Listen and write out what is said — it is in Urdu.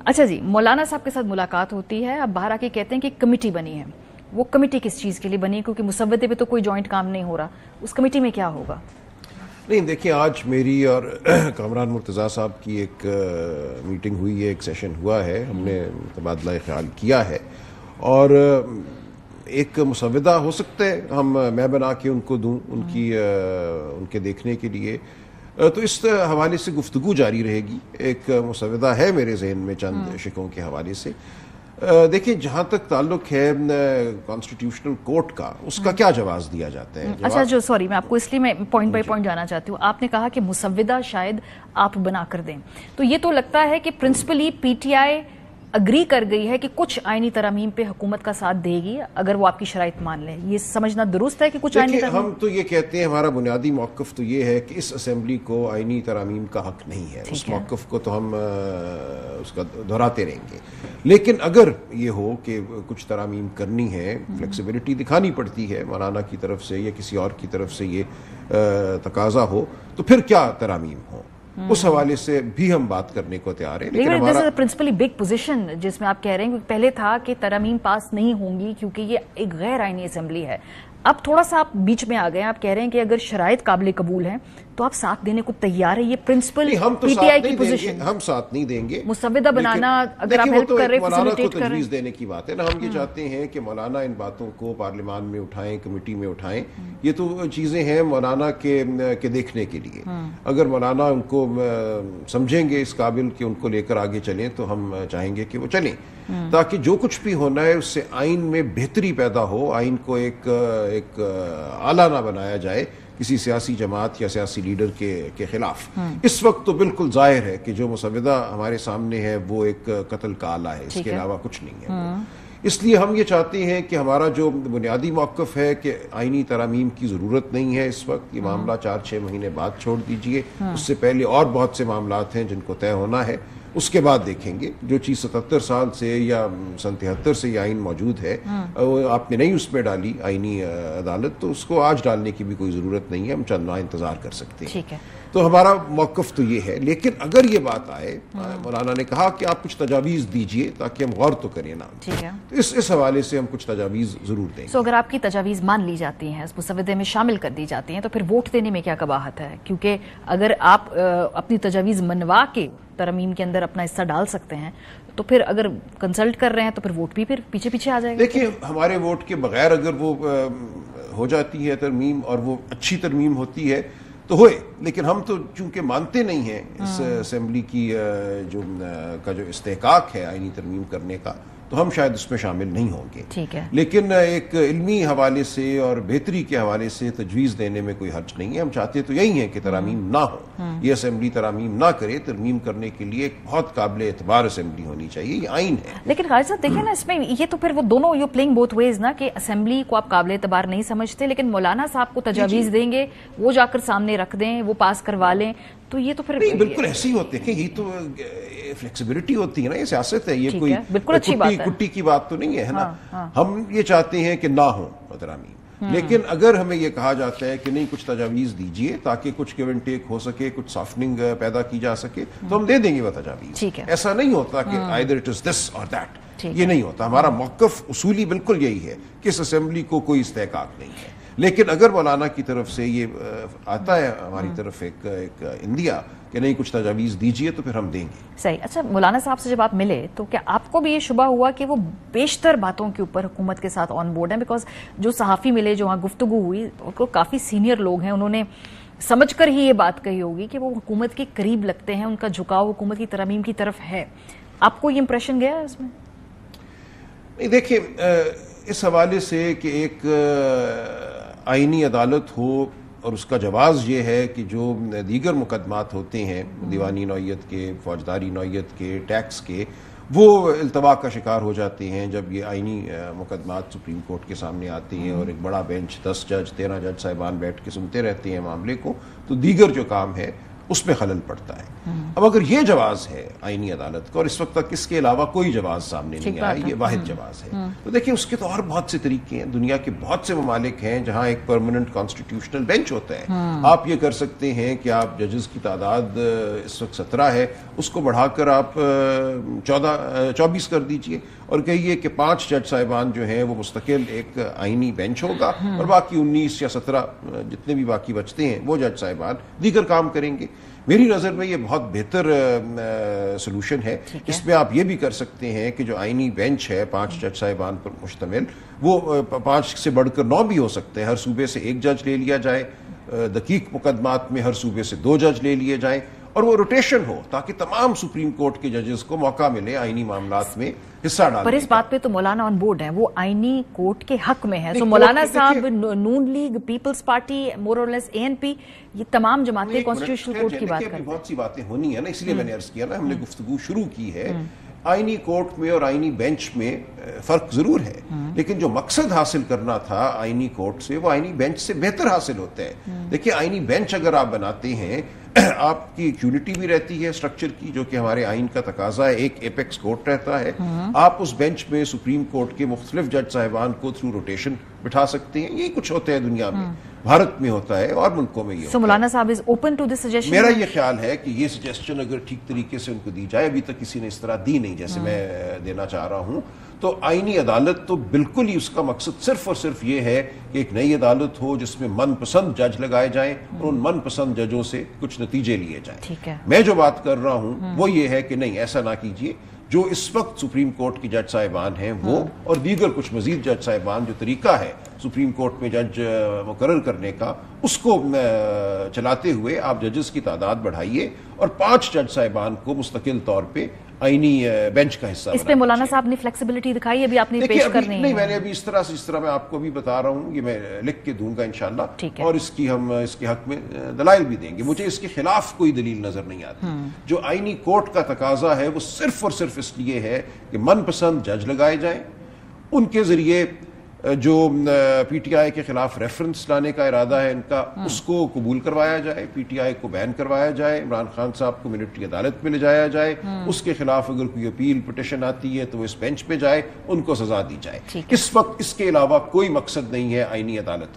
اچھا جی، مولانا صاحب کے ساتھ ملاقات ہوتی ہے، اب باہر آ کے کہتے ہیں کہ کمیٹی بنی ہے. وہ کمیٹی کس چیز کے لیے بنی؟ کیونکہ مسودے پہ تو کوئی جوائنٹ کام نہیں ہو رہا، اس کمیٹی میں کیا ہوگا؟ نہیں دیکھیں، آج میری اور کامران مرتضیٰ صاحب کی ایک میٹنگ ہوئی ہے، ایک سیشن ہوا ہے، ہم نے تبادلہ خیال کیا ہے، اور ایک مسودہ ہو سکتا ہے میں بنا کے ان کو دوں ان کے دیکھنے کے لیے، تو اس حوالے سے گفتگو جاری رہے گی. ایک مسودہ ہے میرے ذہن میں چند شقوں کے حوالے سے. دیکھیں، جہاں تک تعلق ہے کانسٹیٹیوشنل کورٹ کا، اس کا کیا جواز دیا جاتا ہے؟ اچھا سوری، میں آپ کو اس لیے میں پوائنٹ بائی پوائنٹ جانا چاہتی ہوں. آپ نے کہا کہ مسودہ شاید آپ بنا کر دیں، تو یہ تو لگتا ہے کہ principally P T I agree کر گئی ہے کہ کچھ آئینی ترامیم پہ حکومت کا ساتھ دے گی اگر وہ آپ کی شرائط مان لیں. یہ سمجھنا درست ہے کہ کچھ آئینی ترامیم؟ ہم تو یہ کہتے ہیں، ہمارا بنیادی موقف تو یہ ہے کہ اس اسمبلی کو آئینی ترامیم کا حق نہیں ہے. اس موقف کو تو ہم اس کا دہراتے رہیں گے. لیکن اگر یہ ہو کہ کچھ ترامیم کرنی ہے، فلیکسیبلٹی دکھانی پڑتی ہے مولانا کی طرف سے یا کسی اور کی طرف سے یہ تقاضا ہو، تو پھر کیا ترامیم ہو، اس حوالے سے بھی ہم بات کرنے کو تیار ہیں. لیکن ہمارا پرنسپلی بگ پوزیشن جس میں آپ کہہ رہے ہیں، پہلے تھا کہ ترامیم پاس نہیں ہوں گی کیونکہ یہ ایک غیر آئینی اسمبلی ہے. اب تھوڑا سا آپ بیچ میں آ گئے ہیں، آپ کہہ رہے ہیں کہ اگر شرائط قابل قبول ہیں تو آپ ساتھ دینے کو تیار ہیں. یہ پرنسپل پی ٹی آئی کی پوزیشن. ہم ساتھ نہیں دیں گے. مسودہ بنانا اگر آپ ہیلپ کر رہے ہیں، مولانا کو تجویز دینے کی بات ہے نا. ہم یہ چاہتے ہیں کہ مولانا ان باتوں کو پارلیمان میں اٹھائیں، کمیٹی میں اٹھائیں. یہ تو چیزیں ہیں مولانا کے دیکھنے کے لیے. اگر مولانا ان کو سمجھیں گے اس قابل کہ ان کو لے کر آگے چلیں، تو ہم چاہیں گے کہ وہ چلیں، تاکہ جو کچھ بھی ہونا ہے اس سے آئین میں بہتری پیدا ہو. آئین کو ایک اعلیٰ نہ بنایا جائے کسی سیاسی جماعت یا سیاسی لیڈر کے خلاف. اس وقت تو بالکل ظاہر ہے کہ جو مسودہ ہمارے سامنے ہے وہ ایک قتل کا آلہ ہے، اس کے علاوہ کچھ نہیں ہے. اس لیے ہم یہ چاہتے ہیں کہ ہمارا جو بنیادی موقف ہے کہ آئینی ترامیم کی ضرورت نہیں ہے اس وقت. یہ معاملہ 4-6 مہینے بعد چھوڑ دیجئے. اس سے پہلے اور بہت سے معاملات ہیں جن کو طے ہونا ہے. اس کے بعد دیکھیں گے. جو چیز 77 سال سے یا 73 سے یہ آئین موجود ہے، آپ نے نہیں اس میں ڈالی آئینی عدالت، تو اس کو آج ڈالنے کی بھی کوئی ضرورت نہیں ہے. ہم چند ماہ انتظار کر سکتے ہیں. تو ہمارا موقف تو یہ ہے. لیکن اگر یہ بات آئے، مولانا نے کہا کہ آپ کچھ تجاویز دیجئے تاکہ ہم غور تو کریں نا، تو اس حوالے سے ہم کچھ تجاویز ضرور دیں گے. اگر آپ کی تجاویز مان لی جاتی ہیں، اس مسودے میں شامل کر دی جاتی ہیں، تو پھر ووٹ دینے میں کیا قباحت ہے؟ کیونکہ اگر آپ اپنی تجاویز منوا کے ترمیم کے اندر اپنا حصہ ڈال سکتے ہیں، تو پھر اگر کنسلٹ کر رہے ہیں تو پھر ووٹ بھی پھر پیچھے آ جائے گا. دیکھیں، ہمارے ووٹ کے بغیر اگر وہ ہو جاتی ہے ترمیم اور وہ اچھی ترمیم ہوتی ہے تو ہوئے. لیکن ہم تو چونکہ مانتے نہیں ہیں اس اسمبلی کی جو استحقاق ہے آئینی ترمیم کرنے کا، تو ہم شاید اس میں شامل نہیں ہوں گے. لیکن ایک علمی حوالے سے اور بہتری کے حوالے سے تجویز دینے میں کوئی حرج نہیں ہے. ہم چاہتے تو یہی ہیں کہ ترامیم نہ ہو، یہ اسمبلی ترامیم نہ کرے. ترمیم کرنے کے لیے ایک بہت قابل اعتبار اسمبلی ہونی چاہیے، یہ آئین ہے. لیکن خالد صاحب دیکھیں نا، اس میں یہ تو پھر وہ دونوں یو پلینگ بوتھ ویز نا، کہ اسمبلی کو آپ قابل اعتبار نہیں سمجھتے، لیکن مولانا صاحب کو تجاویز دیں گے، وہ جا کر سامنے رکھ دیں، وہ پاس کروا لیں، تو یہ تو پھر بالکل ایسے ہی ہوتے ہیں. یہ تو فلیکسیبلٹی ہوتی ہے نا، یہ سیاست ہے. یہ کوئی کٹی کی بات تو نہیں ہے نا. ہم یہ چاہتے ہیں کہ نہ ہو ترامیم. لیکن اگر ہمیں یہ کہا جاتا ہے کہ نہیں، کچھ تجاویز دیجئے تاکہ کچھ گیو اینڈ ٹیک ہو سکے، کچھ سافٹننگ پیدا کی جا سکے، تو ہم دے دیں گے وہ تجاویز. ایسا نہیں ہوتا کہ either it is this or that. یہ نہیں ہوتا. ہمارا موقف اصولی بالکل یہی ہے کہ اس اسمبلی کو کوئی استحقاق نہیں ہے. لیکن اگر مولانا کی طرف سے یہ آتا ہے ہماری طرف ایک اندیا کہ نہیں، کچھ تجاویز دیجئے، تو پھر ہم دیں گے. صحیح. اچھا، مولانا صاحب سے جب آپ ملے تو کیا آپ کو بھی یہ شبہ ہوا کہ وہ بیشتر باتوں کے اوپر حکومت کے ساتھ آن بورڈ ہیں؟ بیکاز جو صحافی ملے، جو وہاں گفتگو ہوئی، وہ کافی سینئر لوگ ہیں، انہوں نے سمجھ کر ہی یہ بات کہی ہوگی کہ وہ حکومت کے قریب لگتے ہیں، ان کا جھکاؤ حکومت کی ترمیم کی طرف ہے. آپ کو یہ امپریشن گیا ہے اس میں؟ نہیں، دیکھیں، اس حوالے سے کہ ایک آئینی عدالت ہو اور اس کا جواز یہ ہے کہ جو دیگر مقدمات ہوتے ہیں دیوانی نوعیت کے، فوجداری نوعیت کے، ٹیکس کے، وہ التوا کا شکار ہو جاتے ہیں جب یہ آئینی مقدمات سپریم کورٹ کے سامنے آتے ہیں اور ایک بڑا بینچ 10 جج 13 جج صاحبان بیٹھ کے سنتے رہتے ہیں معاملے کو. تو دیگر جو کام ہے اس میں خلل پڑتا ہے. اب اگر یہ جواز ہے آئینی عدالت کا اور اس وقت تک اس کے علاوہ کوئی جواز سامنے نہیں آیا, یہ واحد جواز ہے, تو دیکھیں اس کے تو اور بہت سے طریقے ہیں. دنیا کے بہت سے ممالک ہیں جہاں ایک پرماننٹ کانسٹیٹیوشنل بینچ ہوتا ہے. آپ یہ کر سکتے ہیں کہ آپ ججز کی تعداد اس وقت 17 ہے, اس کو بڑھا کر آپ 24 کر دیجئے اور کہیے کہ 5 جج صاحبان جو ہیں وہ مستقل ایک آئینی بینچ ہوگا اور باقی 19 یا 17 جتنے بھی باقی بچتے ہیں وہ جج صاحبان دیگر کام کریں گے. میری نظر میں یہ بہت بہتر سلوشن ہے. اس میں آپ یہ بھی کر سکتے ہیں کہ جو آئینی بینچ ہے 5 جج صاحبان پر مشتمل, وہ 5 سے بڑھ کر 9 بھی ہو سکتے ہیں. ہر صوبے سے 1 جج لے لیا جائے, دقیق مقدمات میں ہر صوبے سے 2 جج لے لیے جائیں اور وہ روٹیشن ہو تاکہ تمام سپریم کورٹ کے ججز کو موقع ملے آئینی معاملات میں حصہ ڈالنے. پر اس بات پہ تو مولانا آن بورڈ ہیں, وہ آئینی کورٹ کے حق میں ہے. سو مولانا صاحب, نون لیگ, پیپلز پارٹی, مور اور لیس ANP, یہ تمام جماعتیں کانسٹیٹیوشنل کورٹ کی بات کرتے ہیں. بہت سی باتیں ہونی ہیں نا, اس لیے میں نے عرض کیا نا, ہم نے گفتگو شروع کی ہے. آئینی کورٹ میں اور آئینی بینچ میں فرق ضرور ہے, لیکن جو مقصد حاصل کرنا تھا آئینی کورٹ سے وہ آئینی بینچ سے بہتر حاصل ہوتا ہے. دیکھیں آئینی بینچ اگر آپ بناتے ہیں, آپ کی ایک یونٹی بھی رہتی ہے اسٹرکچر کی جو کہ ہمارے آئین کا تقاضا ہے, ایک ایپیکس کورٹ رہتا ہے. آپ اس بینچ میں سپریم کورٹ کے مختلف جج صاحبان کو تھرو روٹیشن بٹھا سکتے ہیں. یہی کچھ ہوتا ہے دنیا میں, بھارت میں ہوتا ہے اور ملکوں میں یہ ہوتا ہے. مولانا صاحب is open to this suggestion. میرا یہ خیال ہے کہ یہ سجیسشن اگر ٹھیک طریقے سے ان کو دی جائے, ابھی تک کسی نے اس طرح دی نہیں جیسے میں دینا چاہ رہا ہوں, تو آئینی عدالت تو بالکل ہی اس کا مقصد صرف اور صرف یہ ہے کہ ایک نئی عدالت ہو جس میں من پسند جج لگائے جائیں اور ان من پسند ججوں سے کچھ نتیجے لیے جائیں. میں جو بات کر رہا ہوں وہ یہ ہے کہ نہیں, ایسا نہ کیجیے. جو اس وقت سپریم کورٹ کی جج صاحبان ہیں وہ اور دیگر کچھ مزید جج صاحبان, جو طریقہ ہے سپریم کورٹ میں جج مقرر کرنے کا, اس کو چلاتے ہوئے آپ ججز کی تعداد بڑھائیے اور 5 جج صاحبان کو مستقل طور پہ آئینی بینچ کا حصہ. اس پہ مولانا صاحب نے فلیکسیبلٹی دکھائی, ابھی آپ نے پیش کرنی ہے. نہیں, میں نے ابھی اس طرح سے, جس طرح میں آپ کو بھی بتا رہا ہوں, یہ میں لکھ کے دوں گا انشاءاللہ, اور اس کی ہم اس کے حق میں دلائل بھی دیں گے. مجھے اس کے خلاف کوئی دلیل نظر نہیں آتی. جو آئینی کورٹ کا تقاضا ہے وہ صرف اور صرف اس لیے ہے کہ من پسند جج لگائے جائیں, ان کے ذریعے جو پی ٹی آئی کے خلاف ریفرنس لانے کا ارادہ ہے ان کا, اس کو قبول کروایا جائے, پی ٹی آئی کو بین کروایا جائے, عمران خان صاحب کو ملٹری عدالت میں لے جایا جائے, اس کے خلاف اگر کوئی اپیل پٹیشن آتی ہے تو وہ اس بینچ پہ جائے, ان کو سزا دی جائے. اس وقت اس کے علاوہ کوئی مقصد نہیں ہے آئینی عدالت.